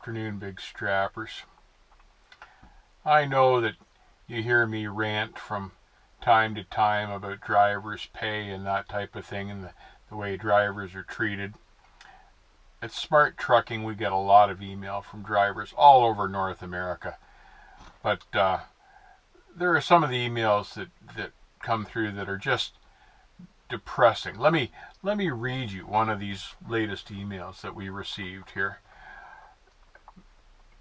afternoon, Big Strappers. I know that you hear me rant from time to time about drivers' pay and that type of thing and the way drivers are treated. At Smart Trucking, we get a lot of email from drivers all over North America. But there are some of the emails that come through that are just depressing. Let me read you one of these latest emails that we received here.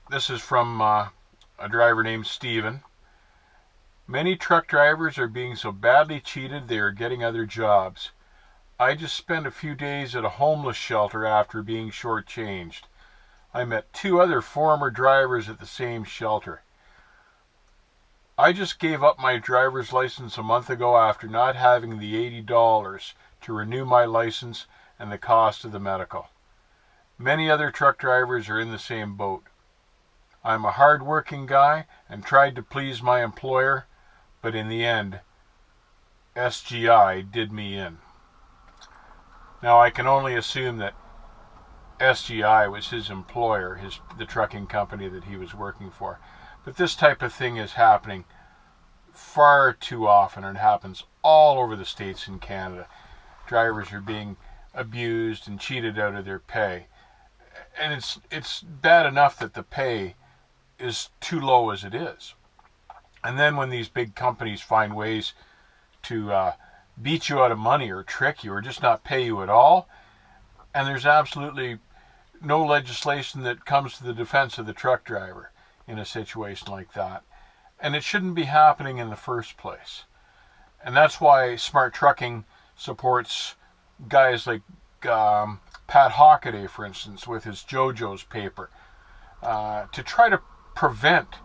This is from a driver named Steven. Many truck drivers are being so badly cheated they are getting other jobs. I just spent a few days at a homeless shelter after being shortchanged. I met 2 other former drivers at the same shelter. I just gave up my driver's license a month ago after not having the $80 to renew my license and the cost of the medical. Many other truck drivers are in the same boat. I'm a hard-working guy and tried to please my employer, but in the end, SGI did me in. Now, I can only assume that SGI was his employer, the trucking company that he was working for. But this type of thing is happening far too often, and it happens all over the States and Canada. Drivers are being abused and cheated out of their pay. And it's bad enough that the pay is too low as it is. And then when these big companies find ways to beat you out of money or trick you or just not pay you at all, and there's absolutely no legislation that comes to the defense of the truck driver in a situation like that. And it shouldn't be happening in the first place. And that's why Smart Trucking supports guys like Pat Hockaday, for instance, with his JoJo's paper, to try to prevent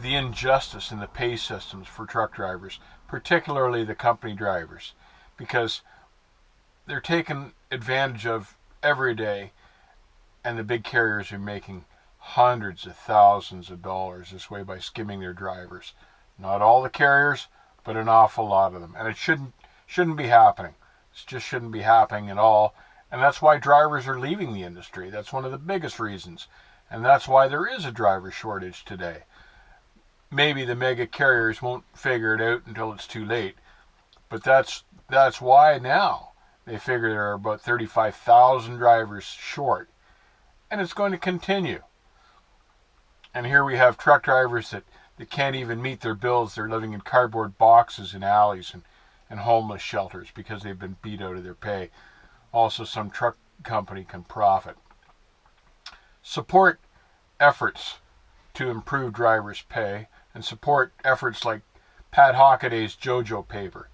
the injustice in the pay systems for truck drivers, particularly the company drivers, because they're taken advantage of every day, and the big carriers are making hundreds of thousands of dollars this way by skimming their drivers. Not all the carriers, but an awful lot of them. And it shouldn't be happening. It just shouldn't be happening at all. And that's why drivers are leaving the industry. That's one of the biggest reasons. And that's why there is a driver shortage today. Maybe the mega carriers won't figure it out until it's too late. But that's why now they figure there are about 35,000 drivers short. And it's going to continue. And here we have truck drivers that can't even meet their bills. They're living in cardboard boxes in alleys and homeless shelters because they've been beat out of their pay. Also, some truck company can profit. Support efforts to improve drivers' pay and support efforts like Pat Hockaday's JoJo paper.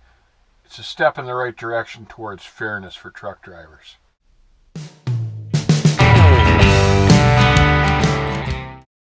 It's a step in the right direction towards fairness for truck drivers.